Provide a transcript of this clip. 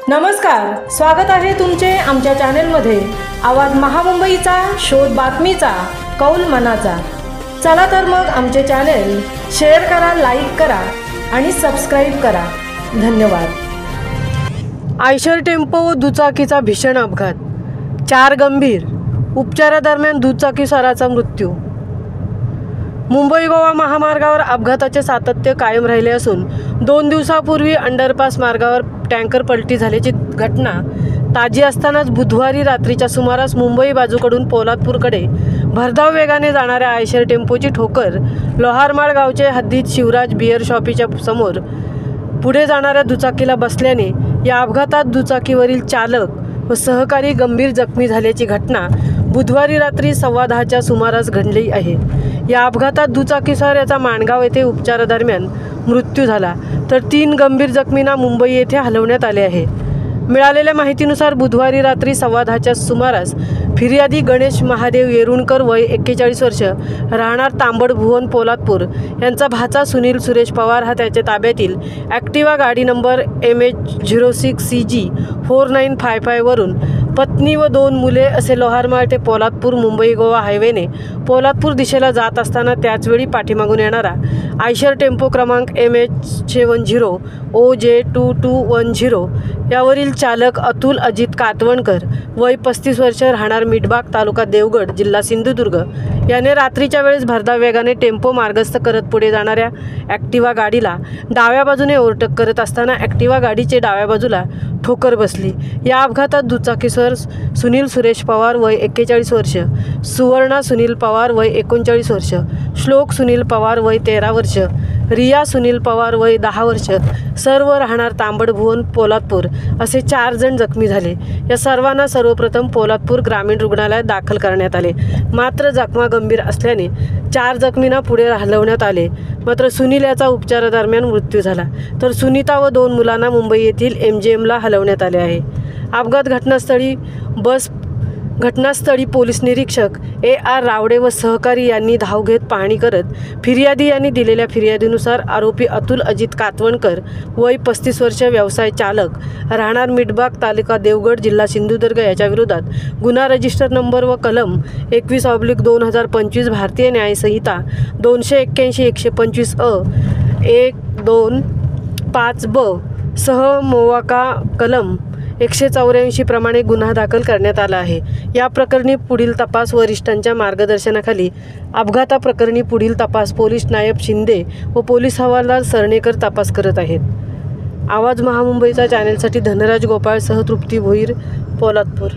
नमस्कार, स्वागत आहे तुमचे आमच्या चॅनलमध्ये। आवाज महामुंबईचा, शोध बातमीचा, कौल मनाचा। चला तर मग आमचे चॅनल शेअर करा, लाईक करा आणि सबस्क्राइब करा। धन्यवाद। आयशर टेम्पो व दुचाकीचा भीषण अपघात, 4 गंभीर, उपचारादरम्यान दुचाकीस्वाराचा मृत्यू। मुंबई गोवा महामार्गावर अपघाताचे सातत्य कायम राहिले असून 2 दिवसापूर्वी अंडरपास मार्गावर टँकर पलटी झाल्याची घटना ताजी असतानाच बुधवारी रात्रीच्या सुमारास मुंबई बाजूकडून पोलादपूरकडे भरधाव वेगाने जाणाऱ्या आयशर टेम्पोची ठोकर लोहारमाळ गावचे हद्दीत शिवराज बियर शॉपीच्या समोर पुढे जाणाऱ्या दुचाकीला बसल्याने या अपघातात दुचाकीवरील चालक व सहकारी गंभीर जखमी झाल्याची घटना बुधवारी रात्री 10:15च्या सुमारास घडली आहे। या अपघातात दुचाकीस्वार याचा माणगाव येथे उपचारादरम्यान मृत्यू झाला, तर 3 गंभीर जखमींना मुंबई येथे हलवण्यात आले आहे। मिळालेल्या माहितीनुसार बुधवारी रात्री 10:15च्या सुमारास फिर्यादी गणेश महादेव येरुणकर वय 41 वर्ष राहणार तांबड भुवन पोलादपूर यांचा भाचा सुनील सुरेश पवार हा त्याच्या ताब्यातील ॲक्टिवा गाडी नंबर MH06CG 4955 वरून पत्नी व 2 मुले असे लोहारमाळ ते पोलादपूर मुंबई गोवा हायवेने पोलादपूर दिशेला जात असताना त्याचवेळी पाठीमागून येणारा आयशर टेम्पो क्रमांक MH70 OJ2210 यावरील चालक अतुल अजित कातवणकर वय 35 वर्ष राहणार मिठबाग तालुका देवगड जिल्हा सिंधुदुर्ग याने रात्रीच्या वेळेस भरधाव वेगाने टेम्पो मार्गस्थ करत पुढे जाणाऱ्या ॲक्टिवा गाडीला डाव्या बाजूने ओव्हरटेक करत असताना ॲक्टिवा गाडीचे डाव्या बाजूला ठोकर बसली। या अपघातात दुचाकीस्वार सुनील सुरेश पवार वय 41 वर्ष, सुवर्णा सुनील पवार वय 39 वर्ष, श्लोक सुनील पवार वय 13 वर्ष, रिया सुनील पवार वय 10 वर्ष सर्व राहणार तांबड भुवन पोलादपूर असे 4 जण जखमी झाले। या सर्वांना सर्वप्रथम पोलादपूर ग्रामीण रुग्णालयात दाखल करण्यात आले, मात्र जखमा गंभीर असल्याने 4 जखमींना पुढे हलवण्यात आले। मात्र सुनील याचा उपचारादरम्यान मृत्यू झाला, तर सुनीता व 2 मुलांना मुंबई येथील MGMला हलवण्यात आले आहे। अपघात घटनास्थळी पोलीस निरीक्षक AR रावडे व सहकारी यांनी धाव घेत पाहणी करत फिर्यादी यांनी दिलेल्या फिर्यादीनुसार आरोपी अतुल अजित कातवणकर वय 35 वर्ष व्यवसाय चालक राहणार मिठबाग तालुका देवगड जिल्हा सिंधुदुर्ग याच्या विरोधात गुन्हा रजिस्टर नंबर व कलम 21/2025 भारतीय न्याय संहिता 281-125 1, 2, 5 ब सह मोवाका कलम 184 प्रमाणे गुन्हा दाखल करण्यात आला आहे। या प्रकरणी पुढील तपास वरिष्ठांच्या मार्गदर्शनाखाली अपघाता प्रकरणी पुढील तपास पोलीस नायब शिंदे व पोलीस हवालदार सरणेकर तपास करत आहेत। आवाज महामुंबईचा चॅनेलसाठी धनराज गोपाळ सह तृप्ती भोईर, पोलादपूर।